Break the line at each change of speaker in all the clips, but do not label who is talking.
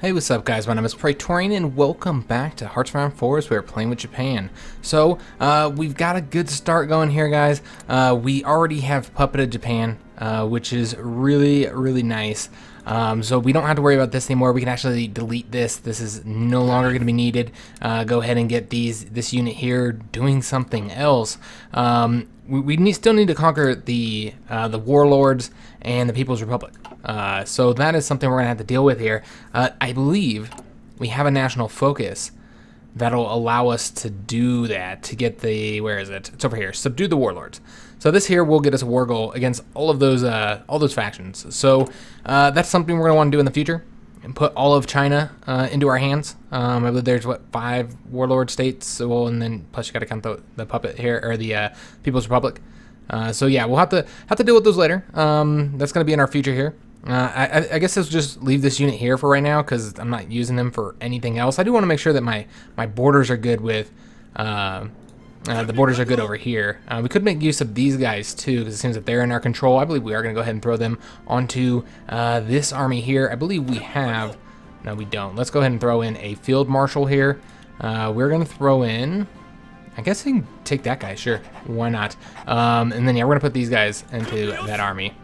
Hey, what's up guys, my name is Praetorian and welcome back to Hearts of Iron 4 as we're playing with Japan. So, we've got a good start going here guys. We already have puppeted Japan, which is really nice. So we don't have to worry about this anymore. We can actually delete this. This is no longer going to be needed. Go ahead and get this unit here doing something else. We still need to conquer the warlords and the People's Republic. So that is something we're going to have to deal with here. I believe we have a national focus that'll allow us to do that, to get the, where is it? It's over here, subdue the warlords. So this here will get us a war goal against all of those factions. So that's something we're going to want to do in the future, and put all of China into our hands. I believe there's, what, 5 warlord states, so, well, and then plus you got to count the puppet here, or the People's Republic. So yeah, we'll have to deal with those later. That's going to be in our future here. I guess let's just leave this unit here for right now because I'm not using them for anything else. I do want to make sure that my borders are good with the borders are good over here. We could make use of these guys too because it seems that they're in our control. I believe we are going to go ahead and throw them onto this army here. I believe we have, no we don't. Let's go ahead and throw in a field marshal here. We're going to throw in, I guess I can take that guy, sure, why not. And then yeah, we're going to put these guys into that army.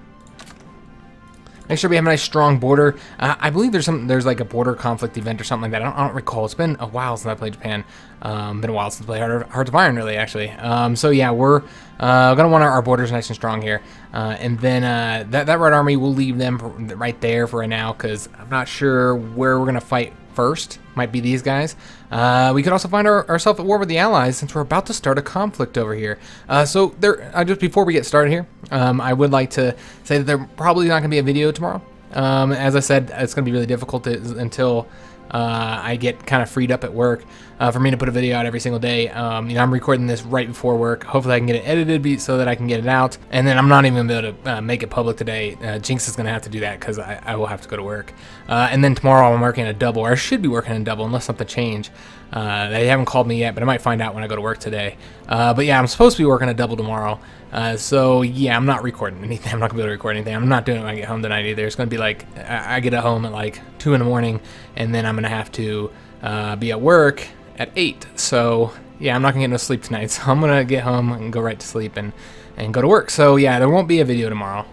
Make sure we have a nice strong border. I believe there's like a border conflict event or something like that. I don't recall. It's been a while since I played Japan. Been a while since I played Hearts of Iron, really, actually. So yeah, we're gonna want our borders nice and strong here. And then that Red Army, we'll leave them right there for right now because I'm not sure where we're gonna fight first. Might be these guys. We could also find ourselves at war with the Allies since we're about to start a conflict over here. So just before we get started here, I would like to say that there probably not going to be a video tomorrow. As I said, it's going to be really difficult until I get kind of freed up at work for me to put a video out every single day. You know, I'm recording this right before work. Hopefully I can get it edited so that I can get it out. And then I'm not even going to be able to make it public today. HiJynx is going to have to do that because I will have to go to work. And then tomorrow I'm working a double, or I should be working a double unless something changed. They haven't called me yet, but I might find out when I go to work today. But yeah, I'm supposed to be working a double tomorrow. So yeah, I'm not recording anything. I'm not gonna be able to record anything. I'm not doing it when I get home tonight either. It's gonna be like I get home at like 2 in the morning, and then I'm gonna have to be at work at 8. So yeah, I'm not gonna get no sleep tonight. So I'm gonna get home and go right to sleep and go to work. So yeah, there won't be a video tomorrow.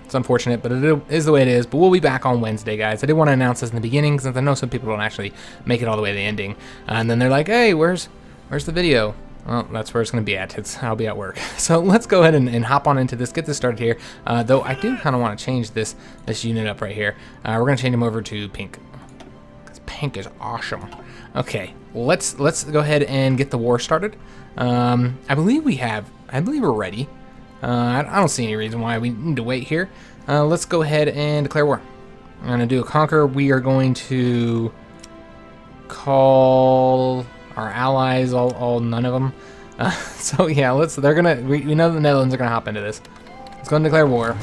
It's unfortunate, but it is the way it is. But we'll be back on Wednesday, guys. I did want to announce this in the beginning since I know some people don't actually make it all the way to the ending, and then they're like, "Hey, where's the video?" Well, that's where it's going to be at. I'll be at work. So let's go ahead and hop on into this, get this started here. Though I do kind of want to change this unit up right here. We're going to change him over to pink, because pink is awesome. Okay, let's go ahead and get the war started. I believe we're ready. I don't see any reason why we need to wait here. Let's go ahead and declare war. I'm going to do a conquer. We are going to call our allies, all none of them. So yeah, we know the Netherlands are gonna hop into this. Let's go and declare war.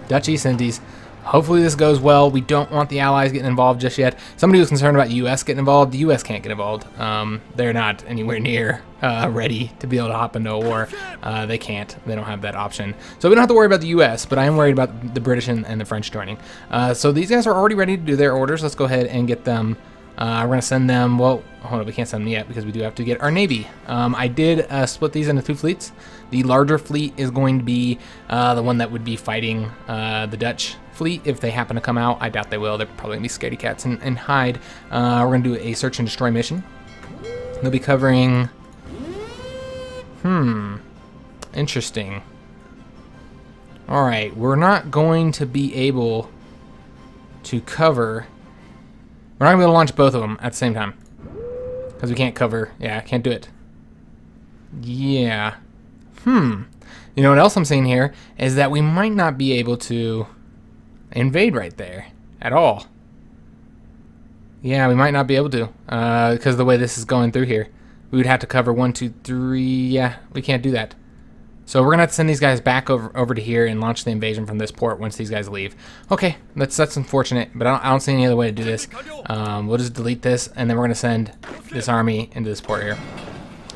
Dutch East Indies. Hopefully this goes well. We don't want the allies getting involved just yet. Somebody was concerned about the U.S. getting involved. The U.S. can't get involved. They're not anywhere near ready to be able to hop into a war. They can't. They don't have that option. So we don't have to worry about the U.S., but I am worried about the British and the French joining. So these guys are already ready to do their orders. Let's go ahead and get them. We're going to send them, well, hold on, we can't send them yet because we do have to get our Navy. I did split these into 2 fleets. The larger fleet is going to be the one that would be fighting the Dutch fleet if they happen to come out. I doubt they will. They're probably going to be scaredy cats and hide. We're going to do a search and destroy mission. They'll be covering, interesting. All right, we're not going to be able to cover... We're not going to be able to launch both of them at the same time. Because we can't cover... Yeah, can't do it. Yeah. You know what else I'm seeing here? Is that we might not be able to invade right there. At all. Yeah, we might not be able to. Because of the way this is going through here. We would have to cover 1, 2, 3... Yeah, we can't do that. So we're going to have to send these guys back over to here and launch the invasion from this port once these guys leave. Okay, that's unfortunate, but I don't see any other way to do this. We'll just delete this, and then we're going to send this army into this port here.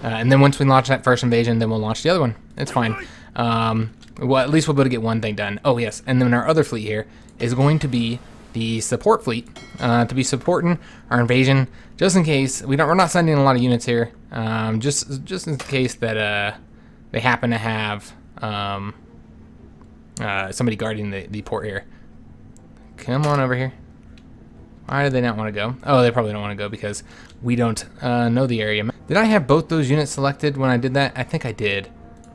And then once we launch that first invasion, then we'll launch the other one. It's fine. Well, at least we'll be able to get one thing done. Oh, yes, and then our other fleet here is going to be the support fleet to be supporting our invasion, just in case we're not sending a lot of units here, just in case that they happen to have somebody guarding the port here. Come on over here. Why do they not want to go? Oh, they probably don't want to go because we don't know the area. Did I have both those units selected when I did that? I think I did.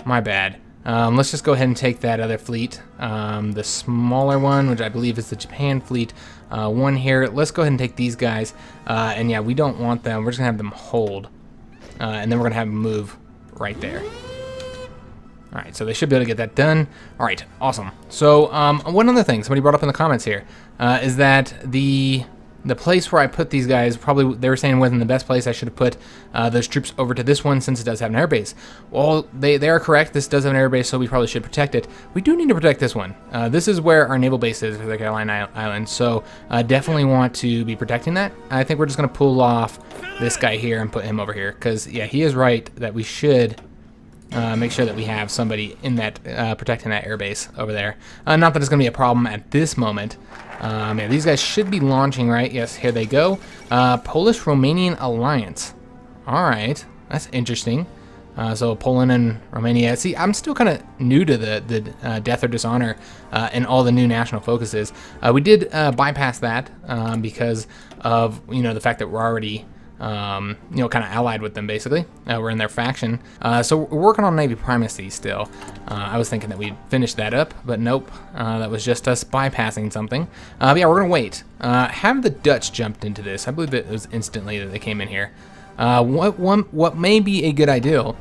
My bad. Let's just go ahead and take that other fleet, the smaller one, which I believe is the Japan fleet, one here. Let's go ahead and take these guys, and yeah, we don't want them. We're just gonna have them hold, and then we're gonna have them move right there. All right, so they should be able to get that done. All right, awesome. So one other thing somebody brought up in the comments here is that the place where I put these guys, probably they were saying wasn't the best place. I should have put those troops over to this one since it does have an airbase. Well, they are correct. This does have an airbase, so we probably should protect it. We do need to protect this one. This is where our naval base is for the Carolina Islands, so definitely want to be protecting that. I think we're just going to pull off this guy here and put him over here because, yeah, he is right that we should make sure that we have somebody in that protecting that airbase over there. Not that it's going to be a problem at this moment. Yeah, these guys should be launching, right? Yes, here they go. Polish-Romanian alliance. All right, that's interesting. So Poland and Romania. See, I'm still kind of new to the Death or Dishonor and all the new national focuses. We did bypass that because of the fact that we're already kind of allied with them, basically. We're in their faction. So we're working on Navy primacy still. I was thinking that we'd finish that up, but nope. That was just us bypassing something. But yeah, we're gonna wait. Have the Dutch jumped into this? I believe it was instantly that they came in here. What may be a good idea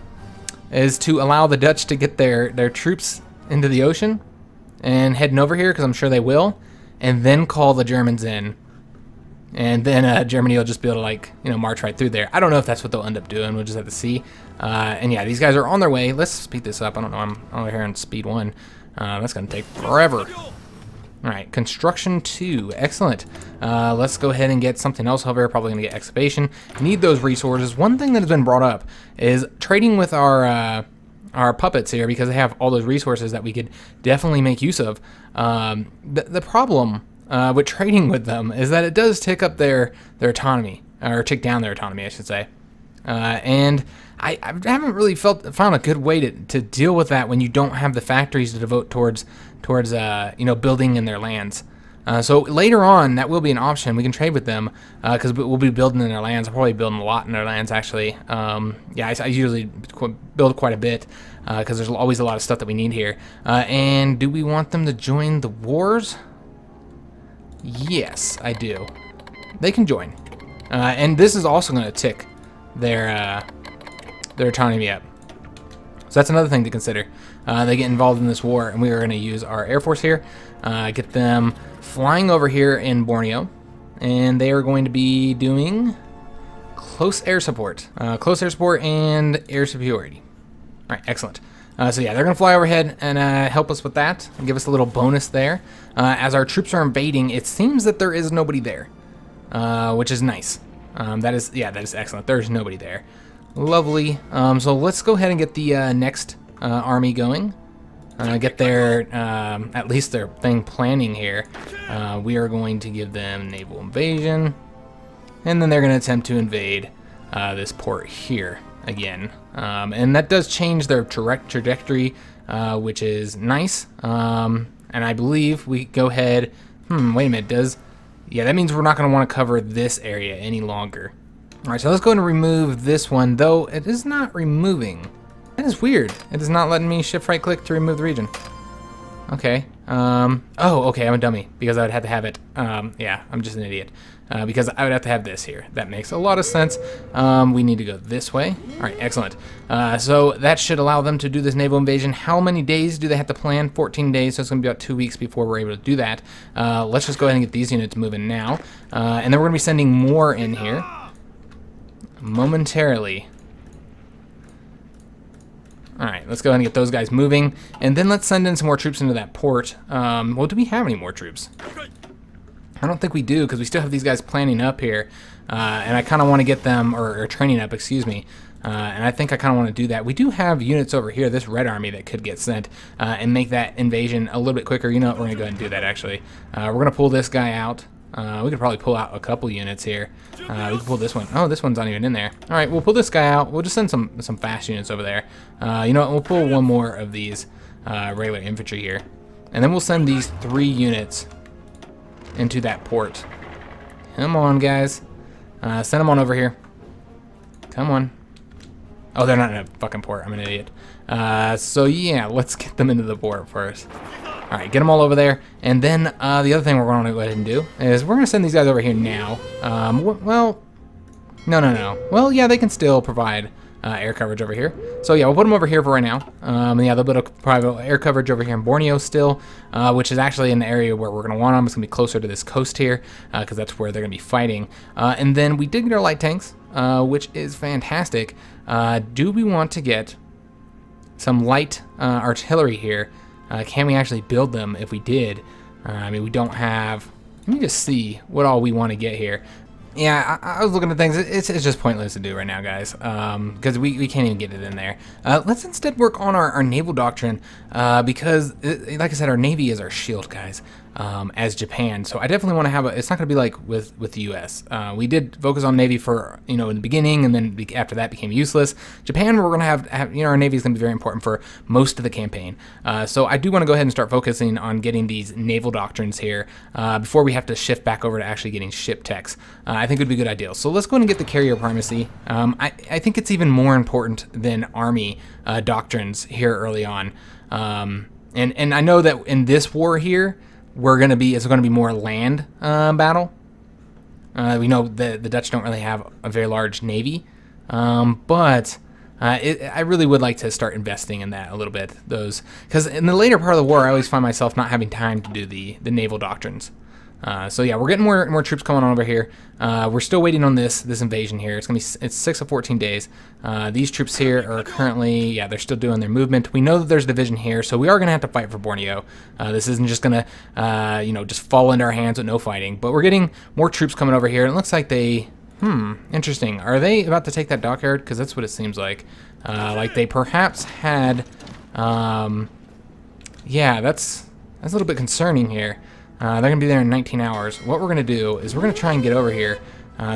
is to allow the Dutch to get their troops into the ocean and heading over here, because I'm sure they will, and then call the Germans in. And then Germany will just be able to march right through there. I don't know if that's what they'll end up doing. We'll just have to see. And yeah, these guys are on their way. Let's speed this up. I don't know. I'm over here on speed 1. That's going to take forever. All right, construction 2. Excellent. Let's go ahead and get something else over here. Probably going to get excavation. Need those resources. One thing that has been brought up is trading with our puppets here, because they have all those resources that we could definitely make use of. The problem with trading with them is that it does tick up their autonomy, or tick down their autonomy, I should say. And I haven't really found a good way to deal with that when you don't have the factories to devote towards building in their lands. So later on, that will be an option. We can trade with them because we'll be building in their lands. I'll probably building a lot in their lands, actually. Yeah, I usually build quite a bit because there's always a lot of stuff that we need here. And do we want them to join the wars? Yes, I do. They can join. And this is also going to tick their autonomy up. So that's another thing to consider. They get involved in this war, and we are going to use our Air Force here, get them flying over here in Borneo, and they are going to be doing close air support and air superiority. All right, excellent. So yeah, they're going to fly overhead and help us with that, and give us a little bonus there. As our troops are invading, it seems that there is nobody there, which is nice. That is excellent. There's nobody there. Lovely. So let's go ahead and get the next army going. Get their, at least their thing planning here. We are going to give them naval invasion, and then they're going to attempt to invade this port here again. And that does change their trajectory, which is nice. And I believe we go ahead, wait a minute, yeah, that means we're not going to want to cover this area any longer. All right, so let's go ahead and remove this one, though it is not removing. That is weird. It is not letting me shift right click to remove the region. Okay. Oh, okay, I'm a dummy because I would have to have it. Yeah, I'm just an idiot. Because I would have to have this here. That makes a lot of sense. We need to go this way. All right, excellent. So that should allow them to do this naval invasion. How many days do they have to plan? 14 days, so it's going to be about 2 weeks before we're able to do that. Let's just go ahead and get these units moving now. And then we're going to be sending more in here momentarily. All right, let's go ahead and get those guys moving, and then let's send in some more troops into that port. Well, do we have any more troops? I don't think we do, because we still have these guys planning up here, and I kind of want to get them, or training up, excuse me. And I think I kind of want to do that. We do have units over here, this red army that could get sent and make that invasion a little bit quicker. You know what, we're going to go ahead and do that actually. We're going to pull this guy out. We could probably pull out a couple units here. We can pull this one. Oh, this one's not even in there. All right, we'll pull this guy out. We'll just send some fast units over there. You know what, we'll pull one more of these regular infantry here. And then we'll send these 3 units into that port. Come on, guys. Send them on over here. Come on. Oh, they're not in a fucking port. I'm an idiot. So yeah, let's get them into the port first. All right, get them all over there. And then the other thing we're going to go ahead and do is we're going to send these guys over here now. Well, no. Well, yeah, they can still provide air coverage over here. So yeah, we'll put them over here for right now. Yeah, they'll provide air coverage over here in Borneo still, which is actually an area where we're going to want them. It's going to be closer to this coast here because that's where they're going to be fighting. And then we did get our light tanks, which is fantastic. Do we want to get some light artillery here? Can we actually build them if we did? I mean, we don't have... Let me just see what all we want to get here. Yeah, I was looking at things. It's just pointless to do right now, guys, because we can't even get it in there. Let's instead work on our naval doctrine because, like I said, our Navy is our shield, guys, as Japan. So I definitely want to have a... It's not going to be like with the U.S. We did focus on Navy for, in the beginning, and then after that became useless. Japan, we're going to have our Navy is going to be very important for most of the campaign. So I do want to go ahead and start focusing on getting these naval doctrines here before we have to shift back over to actually getting ship techs. I think it would be a good idea. So let's go ahead and get the carrier primacy. I think it's even more important than army doctrines here early on. And I know that in this war here, it's going to be more land battle. We know the Dutch don't really have a very large navy, but I really would like to start investing in that a little bit. Because in the later part of the war, I always find myself not having time to do the naval doctrines. So yeah, we're getting more troops coming on over here. We're still waiting on this invasion here. It's 6 of 14 days. These troops here are currently, yeah, they're still doing their movement. We know that there's a division here, so we are going to have to fight for Borneo. This isn't just going to, just fall into our hands with no fighting. But we're getting more troops coming over here, and it looks like they, interesting. Are they about to take that dockyard? Because that's what it seems like. Like they perhaps had, yeah, that's a little bit concerning here. They're going to be there in 19 hours. What we're going to do is we're going to try and get over here,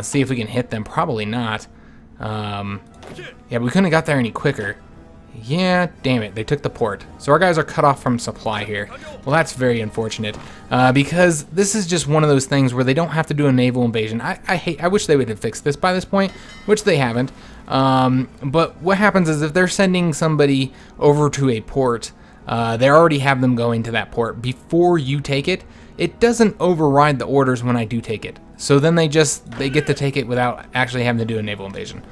see if we can hit them. Probably not. Yeah, but we couldn't have got there any quicker. Yeah, damn it. They took the port. So our guys are cut off from supply here. Well, that's very unfortunate because this is just one of those things where they don't have to do a naval invasion. I wish they would have fixed this by this point, which they haven't. But what happens is if they're sending somebody over to a port, they already have them going to that port before you take it. It doesn't override the orders when I do take it. So then they get to take it without actually having to do a naval invasion,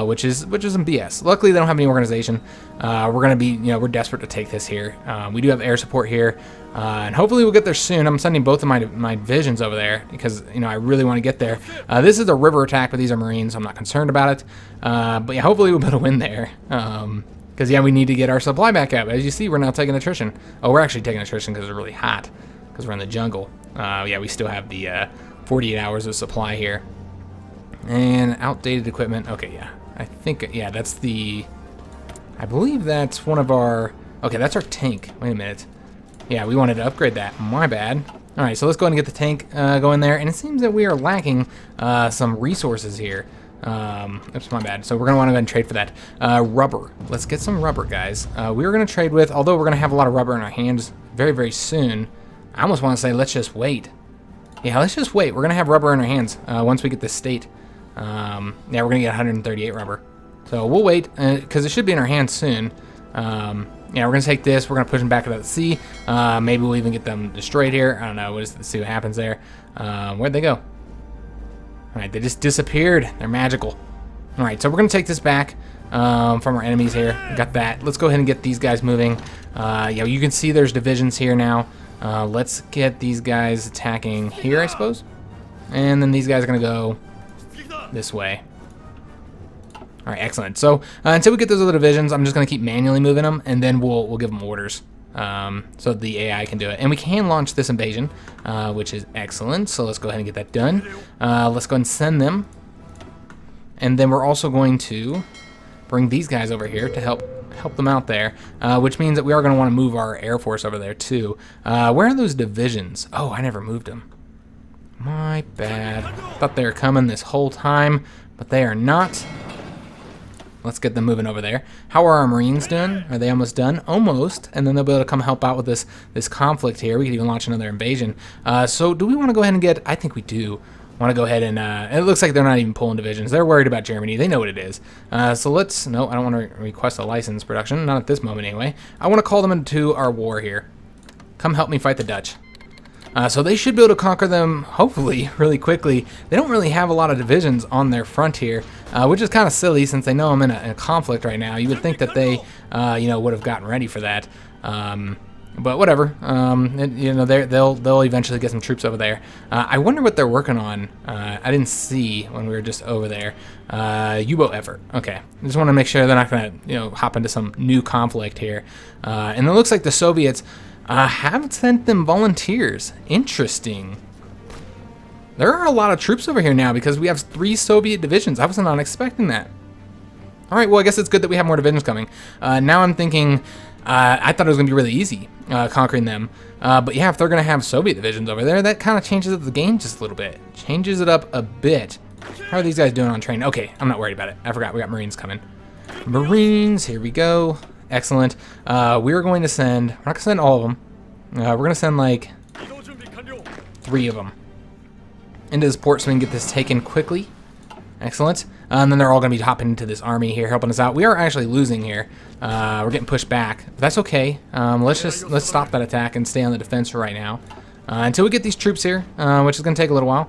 which is some BS. Luckily, they don't have any organization. We're gonna be, we're desperate to take this here. We do have air support here, and hopefully we'll get there soon. I'm sending both of my divisions over there because I really want to get there. This is a river attack, but these are Marines, so I'm not concerned about it. But yeah, hopefully we'll be able to win there. Because yeah, we need to get our supply back up. As you see, we're now taking attrition. Oh, we're actually taking attrition because it's really hot. Because we're in the jungle. Yeah, we still have the 48 hours of supply here. And outdated equipment. Okay, yeah. I think, yeah, that's I believe that's one of our... Okay, that's our tank. Wait a minute. Yeah, we wanted to upgrade that. My bad. All right, so let's go ahead and get the tank going there. And it seems that we are lacking some resources here. Oops, my bad. So we're gonna want to go ahead and trade for that. Rubber. Let's get some rubber, guys. We were gonna trade with, although we're gonna have a lot of rubber in our hands very, very soon. I almost want to say let's just wait. Yeah, let's just wait. We're gonna have rubber in our hands once we get this state. Yeah, we're gonna get 138 rubber. So we'll wait because it should be in our hands soon. Yeah, we're gonna take this. We're gonna push them back into the sea. Maybe we'll even get them destroyed here. I don't know. Let's see what happens there. Where'd they go? All right, they just disappeared. They're magical. All right, so we're gonna take this back from our enemies here. Got that. Let's go ahead and get these guys moving. Yeah, you can see there's divisions here now. Let's get these guys attacking here, I suppose. And then these guys are gonna go this way. All right, excellent. So until we get those other divisions, I'm just gonna keep manually moving them, and then we'll give them orders. So the AI can do it. And we can launch this invasion, which is excellent. So let's go ahead and get that done. Let's go ahead and send them. And then we're also going to bring these guys over here to help them out there, which means that we are going to want to move our Air Force over there too. Where are those divisions? Oh, I never moved them. My bad. Thought they were coming this whole time, but they are not. Let's get them moving over there. How are our Marines doing? Are they almost done? Almost. And then they'll be able to come help out with this conflict here. We could even launch another invasion. So do we want to go ahead and get... I think we do want to go ahead and... it looks like they're not even pulling divisions. They're worried about Germany. They know what it is. So let's... No, I don't want to request a license production. Not at this moment anyway. I want to call them into our war here. Come help me fight the Dutch. So they should be able to conquer them, hopefully, really quickly. They don't really have a lot of divisions on their front here, which is kind of silly since they know I'm in a conflict right now. You would think that they, would have gotten ready for that. But whatever. They'll eventually get some troops over there. I wonder what they're working on. I didn't see when we were just over there. U-boat effort. Okay. I just want to make sure they're not going to, hop into some new conflict here. And it looks like the Soviets... haven't sent them volunteers. Interesting. There are a lot of troops over here now because we have 3 Soviet divisions. I was not expecting that. All right, well, I guess it's good that we have more divisions coming. Now I'm thinking, I thought it was going to be really easy conquering them. But yeah, if they're going to have Soviet divisions over there, that kind of changes up the game just a little bit. Changes it up a bit. How are these guys doing on train? Okay, I'm not worried about it. I forgot we got Marines coming. Marines, here we go. Excellent. We're going to send... We're not going to send all of them. We're going to send, like, 3 of them into this port so we can get this taken quickly. Excellent. And then they're all going to be hopping into this army here, helping us out. We are actually losing here. We're getting pushed back. But that's okay. Let's stop that attack and stay on the defense for right now. Until we get these troops here, which is going to take a little while.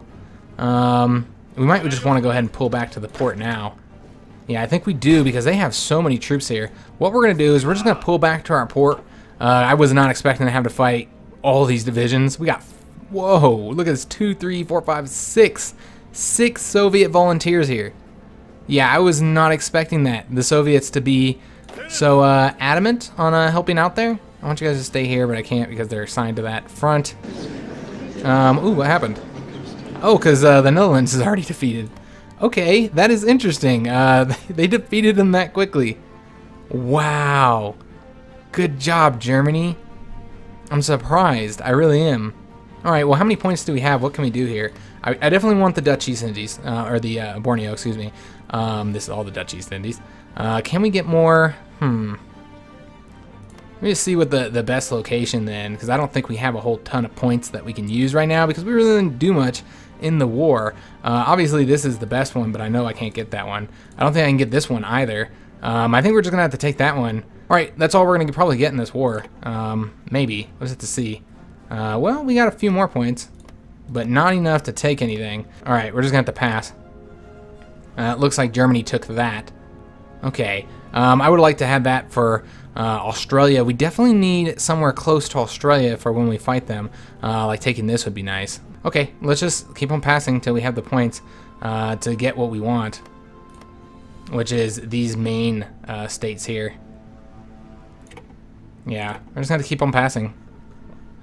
We might just want to go ahead and pull back to the port now. Yeah, I think we do because they have so many troops here. What we're going to do is we're just going to pull back to our port. I was not expecting to have to fight all these divisions. We got, whoa, look at this, 2, 3, 4, 5, 6. 6 Soviet volunteers here. Yeah, I was not expecting that. The Soviets to be so adamant on helping out there. I want you guys to stay here, but I can't because they're assigned to that front. Ooh, what happened? Oh, because the Netherlands is already defeated. Okay, that is interesting. They defeated them that quickly. Wow. Good job, Germany. I'm surprised. I really am. All right, well, how many points do we have? What can we do here? I definitely want the Dutch East Indies, or the Borneo, excuse me. This is all the Dutch East Indies. Can we get more? Let me just see what the best location then, because I don't think we have a whole ton of points that we can use right now because we really didn't do much in the war. Obviously, this is the best one, but I know I can't get that one. I don't think I can get this one either. I think we're just going to have to take that one. All right, that's all we're going to probably get in this war. Maybe. We'll have to see. Well, we got a few more points, but not enough to take anything. All right, we're just going to have to pass. It looks like Germany took that. Okay. I would like to have that for Australia. We definitely need somewhere close to Australia for when we fight them. Like taking this would be nice. Okay, let's just keep on passing until we have the points to get what we want, which is these main states here. Yeah, we're just going to keep on passing.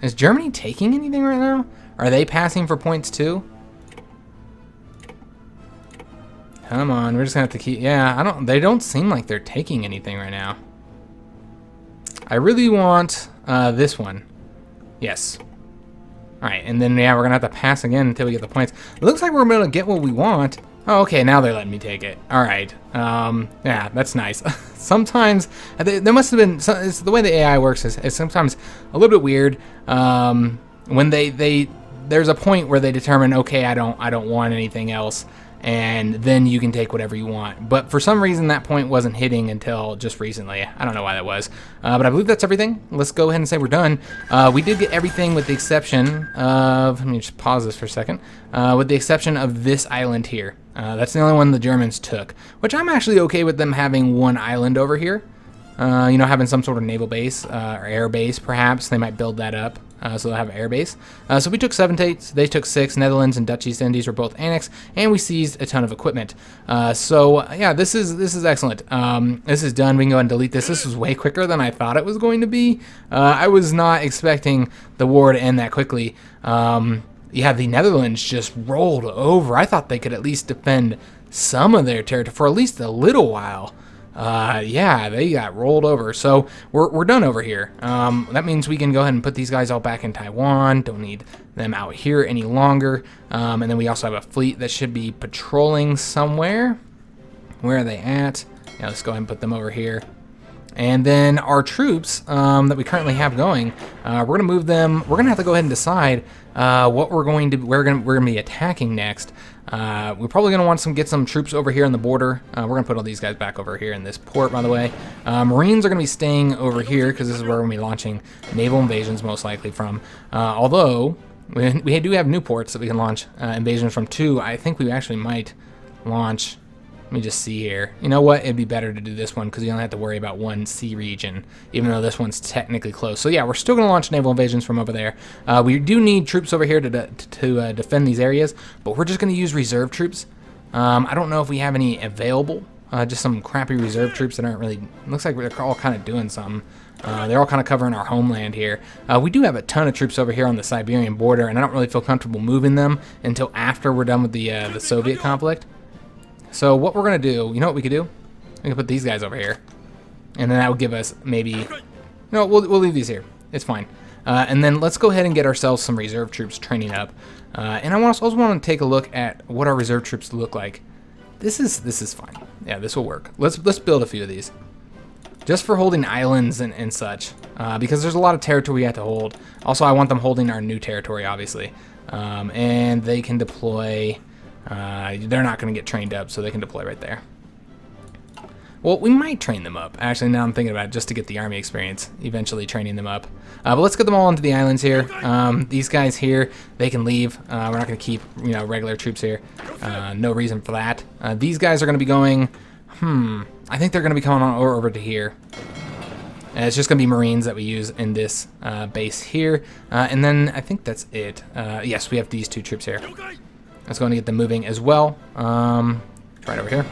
Is Germany taking anything right now? Are they passing for points too? Come on, we're just going to have to keep... Yeah, they don't seem like they're taking anything right now. I really want this one. Yes. Alright, and then, yeah, we're going to have to pass again until we get the points. It looks like we're going to get what we want. Oh, okay, now they're letting me take it. Alright. Yeah, that's nice. Sometimes, there must have been... It's the way the AI works is sometimes a little bit weird. When there's a point where they determine, okay, I don't want anything else, and then you can take whatever you want. But for some reason, that point wasn't hitting until just recently. I don't know why that was. But I believe that's everything. Let's go ahead and say we're done. We did get everything with the exception of... Let me just pause this for a second. With the exception of this island here. That's the only one the Germans took. Which I'm actually okay with them having one island over here. Having some sort of naval base or air base, perhaps. They might build that up. So they'll have an air base. So we took 7 states, they took 6. Netherlands and Dutch East Indies were both annexed, and we seized a ton of equipment. Yeah, this is excellent. This is done. We can go ahead and delete this. This was way quicker than I thought it was going to be. I was not expecting the war to end that quickly. Yeah, the Netherlands just rolled over. I thought they could at least defend some of their territory for at least a little while. Yeah, they got rolled over. So we're done over here. That means we can go ahead and put these guys all back in Taiwan. Don't need them out here any longer. And then we also have a fleet that should be patrolling somewhere. Where are they at? Yeah, let's go ahead and put them over here. And then our troops that we currently have going, we're gonna move them. We're gonna have to go ahead and decide what we're gonna be attacking next. We're probably gonna want get some troops over here on the border. We're gonna put all these guys back over here in this port, by the way. Marines are gonna be staying over here because this is where we're gonna be launching naval invasions most likely from. Although we do have new ports that we can launch invasions from too. I think we actually might launch. Let me just see here. You know what? It'd be better to do this one because you don't have to worry about one sea region, even though this one's technically close. So yeah, we're still going to launch naval invasions from over there. We do need troops over here to defend these areas, but we're just going to use reserve troops. I don't know if we have any available. Just some crappy reserve troops that aren't really... Looks like they're all kind of doing something. They're all kind of covering our homeland here. We do have a ton of troops over here on the Siberian border, and I don't really feel comfortable moving them until after we're done with the Soviet conflict. So what we're going to do, you know what we could do? We can put these guys over here. And then that would give us maybe... No, we'll leave these here. It's fine. And then let's go ahead and get ourselves some reserve troops training up. And I also want to take a look at what our reserve troops look like. This is fine. Yeah, this will work. Let's build a few of these. Just for holding islands and such. Because there's a lot of territory we have to hold. Also, I want them holding our new territory, obviously. And they can deploy... they're not going to get trained up, so they can deploy right there. Well, we might train them up. Actually, now I'm thinking about it, just to get the army experience, eventually training them up. But let's get them all into the islands here. These guys here, they can leave. We're not going to keep, regular troops here. No reason for that. These guys are going to be going, I think they're going to be coming on over to here. And it's just going to be Marines that we use in this base here. And then I think that's it. Yes, we have these two troops here. Let's go and get them moving as well. Right over here.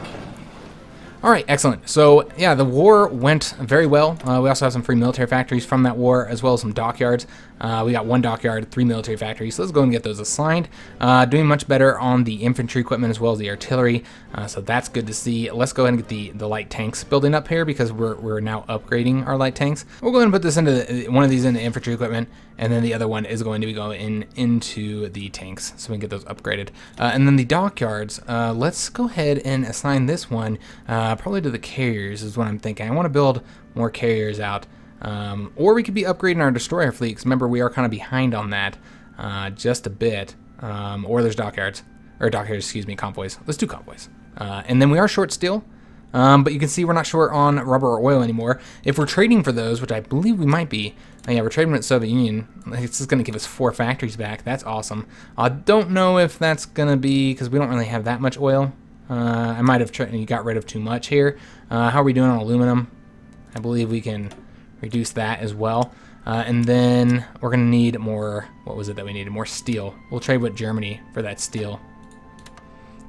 All right, excellent. So yeah, the war went very well. We also have some free military factories from that war, as well as some dockyards. We got one dockyard, 3 military factories. So let's go and get those assigned. Doing much better on the infantry equipment as well as the artillery. So that's good to see. Let's go ahead and get the light tanks building up here because we're now upgrading our light tanks. We'll go ahead and put this into one of these into infantry equipment, and then the other one is going to be going into the tanks, so we can get those upgraded. And then the dockyards, let's go ahead and assign this one probably to the carriers is what I'm thinking. I want to build more carriers out. Or we could be upgrading our destroyer fleet, because remember, we are kind of behind on that just a bit. Or there's dockyards, convoys. Let's do convoys. And then we are short steel, but you can see we're not short on rubber or oil anymore. If we're trading for those, which I believe we might be, yeah, we're trading with the Soviet Union. It's just going to give us 4 factories back. That's awesome. I don't know if that's going to be, because we don't really have that much oil. I might have got rid of too much here. How are we doing on aluminum? I believe we can reduce that as well. And then we're going to need more, what was it that we needed? More steel. We'll trade with Germany for that steel.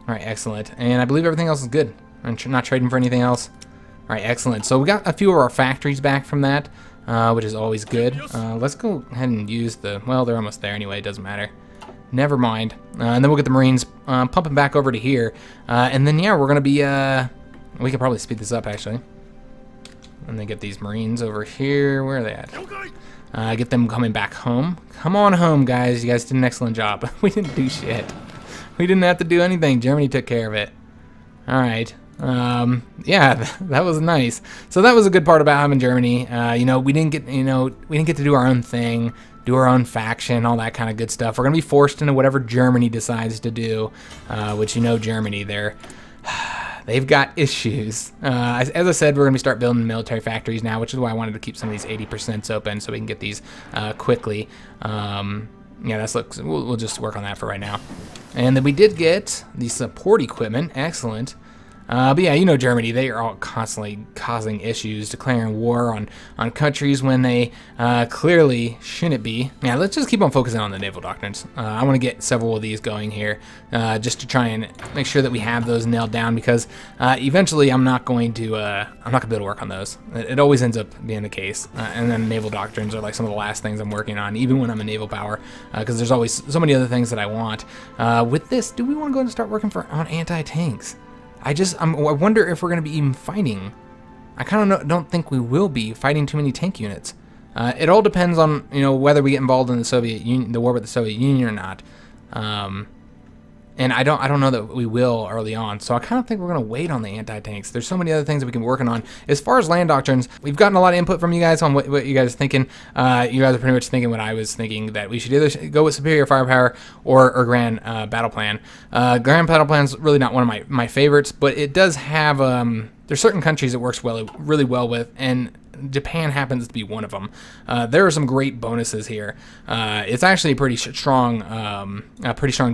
All right, excellent. And I believe everything else is good. I'm not trading for anything else. All right, excellent. So we got a few of our factories back from that, which is always good. Let's go ahead and use well, they're almost there anyway. It doesn't matter. Never mind. And then we'll get the Marines pumping back over to here. And then, yeah, we're going to be... we could probably speed this up, actually. And then get these Marines over here. Where are they at? Get them coming back home. Come on home, guys. You guys did an excellent job. We didn't do shit. We didn't have to do anything. Germany took care of it. All right. Yeah, that was nice. So that was a good part about having Germany. We didn't get to do our own thing, do our own faction, all that kind of good stuff. We're gonna be forced into whatever Germany decides to do, which Germany, they've got issues. As I said, we're gonna start building military factories now, which is why I wanted to keep some of these 80% open so we can get these quickly. Yeah, we'll just work on that for right now. And then we did get the support equipment. Excellent. But yeah, Germany, they are all constantly causing issues, declaring war on countries when they clearly shouldn't be. Yeah, let's just keep on focusing on the naval doctrines. I want to get several of these going here just to try and make sure that we have those nailed down, because eventually I'm not going to be able to work on those. It always ends up being the case. And then naval doctrines are like some of the last things I'm working on, even when I'm a naval power, because there's always so many other things that I want. With this, do we want to go and start working on anti-tanks? I wonder if we're going to be even fighting I kind of don't think we will be fighting too many tank units. It all depends on, you know, whether we get involved in the Soviet Union, the war with the Soviet Union or not. And I don't know that we will early on, so I kind of think we're going to wait on the anti-tanks. There's so many other things that we can be working on. As far as land doctrines, we've gotten a lot of input from you guys on what you guys are thinking. You guys are pretty much thinking what I was thinking, that we should either go with superior firepower or grand battle plan. Grand battle plan is really not one of my favorites, but it does have there's certain countries it works really well with, and Japan happens to be one of them. There are some great bonuses here. It's actually a pretty strong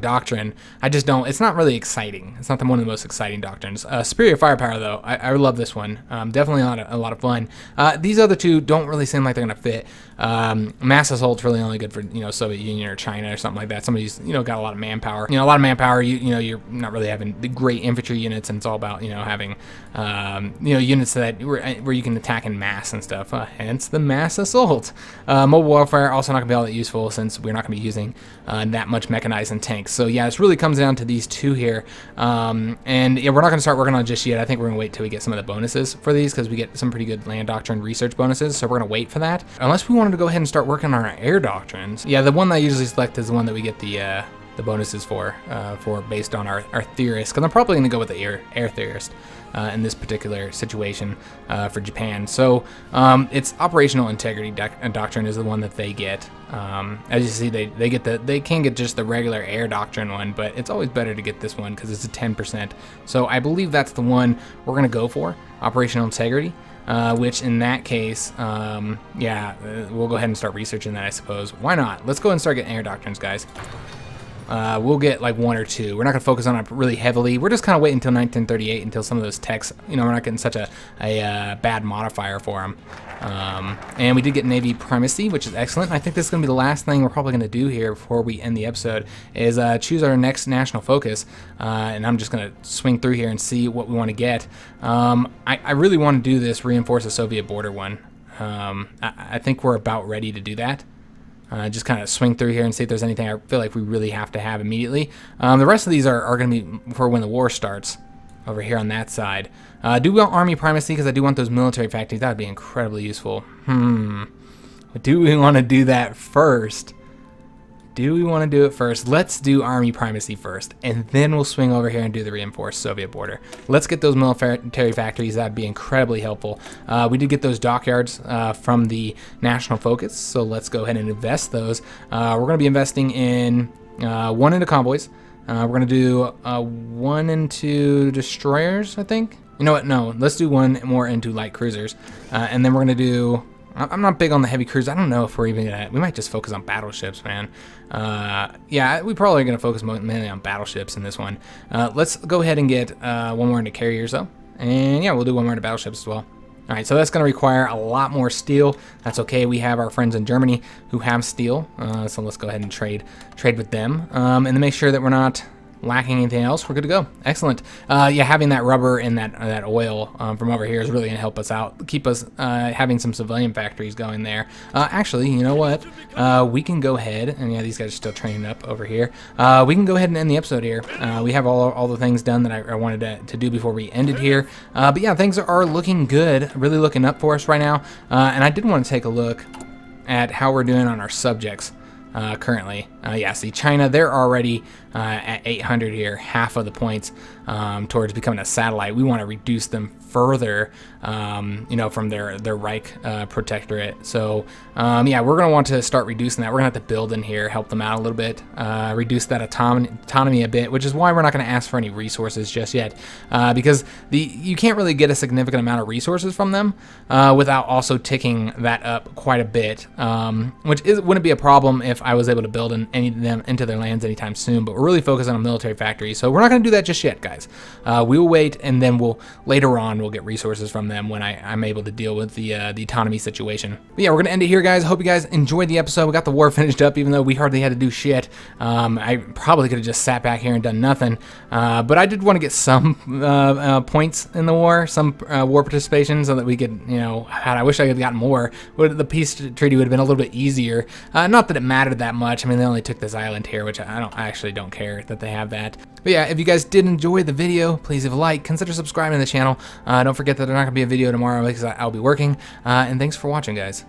doctrine. It's not really exciting. It's not one of the most exciting doctrines. Superior firepower, though, I love this one. Definitely a lot of fun. These other two don't really seem like they're gonna fit. Mass assault's really only good for, you know, Soviet Union or China or something like that. Somebody's, you know, got a lot of manpower. You know, a lot of manpower. You know, you're not really having the great infantry units, and it's all about, you know, having you know, units where you can attack in mass and stuff. Hence the mass assault. Mobile warfare also not gonna be all that useful, since we're not gonna be using that much mechanized and tanks. So yeah, this really comes down to these two here. And yeah, we're not gonna start working on it just yet. I think we're gonna wait till we get some of the bonuses for these, because we get some pretty good land doctrine research bonuses. So we're gonna wait for that, unless we wanted to go ahead and start working on our air doctrines. Yeah, the one that I usually select is the one that we get the bonuses for based on our theorists, because I'm probably going to go with the air theorist in this particular situation for Japan. So it's operational integrity doctrine is the one that they get. As you see, they can get just the regular air doctrine one, but it's always better to get this one because it's a 10%. So I believe that's the one we're going to go for, operational integrity. Which in that case, yeah, we'll go ahead and start researching that, I suppose. Why not? Let's go ahead and start getting air doctrines, guys. We'll get like one or two. We're not going to focus on it really heavily. We're just kind of waiting until 1938 until some of those techs, you know, we're not getting such a bad modifier for them. And we did get Navy primacy, which is excellent. I think this is going to be the last thing we're probably going to do here before we end the episode, is choose our next national focus. And I'm just going to swing through here and see what we want to get. I really want to do this reinforce the Soviet border one. I think we're about ready to do that. Just kind of swing through here and see if there's anything I feel like we really have to have immediately. The rest of these are going to be for when the war starts over here on that side. Do we want army primacy? Because I do want those military factories. That would be incredibly useful. But do we want to do that first? Do we want to do it first? Let's do army primacy first, and then we'll swing over here and do the reinforced Soviet border. Let's get those military factories. That'd be incredibly helpful. We did get those dockyards from the national focus, so let's go ahead and invest those. We're going to be investing in one into convoys. We're going to do one into destroyers, I think. You know what? No, let's do one more into light cruisers, and then we're going to do... I'm not big on the heavy cruise. I don't know if we're even gonna... We might just focus on battleships, man. Yeah, we probably are gonna focus mainly on battleships in this one. Let's go ahead and get one more into carriers, though. And yeah, we'll do one more into battleships as well. All right, so that's gonna require a lot more steel. That's okay. We have our friends in Germany who have steel, so let's go ahead and trade with them, and then make sure that we're not lacking anything else. We're good to go. Excellent. Yeah, having that rubber and that oil from over here is really going to help us out, keep us having some civilian factories going there. Actually, you know what? We can go ahead, and yeah, these guys are still training up over here. We can go ahead and end the episode here. We have all the things done that I wanted to do before we ended here. But yeah, things are looking good, really looking up for us right now. And I did want to take a look at how we're doing on our subjects. Currently. Yeah, see, China, they're already at 800 here, half of the points towards becoming a satellite. We want to reduce them further, you know, from their Reich protectorate. So, yeah, we're going to want to start reducing that. We're going to have to build in here, help them out a little bit, reduce that autonomy a bit, which is why we're not going to ask for any resources just yet, because you can't really get a significant amount of resources from them without also ticking that up quite a bit, which wouldn't be a problem if I was able to build any of them into their lands anytime soon, but we're really focusing on military factories, so we're not going to do that just yet, guys. We will wait, and then later on we'll get resources from them when I'm able to deal with the autonomy situation. But yeah, we're going to end it here, guys. I hope you guys enjoyed the episode. We got the war finished up, even though we hardly had to do shit. I probably could have just sat back here and done nothing, but I did want to get some points in the war, some war participation, so that we could, you know, I wish I had gotten more. The peace treaty would have been a little bit easier. Not that it mattered that much. I mean, they only took this island here, which I actually don't care that they have that. But yeah, if you guys did enjoy the video, please leave a like, consider subscribing to the channel. Don't forget that there's not going to be a video tomorrow because I'll be working. And thanks for watching, guys.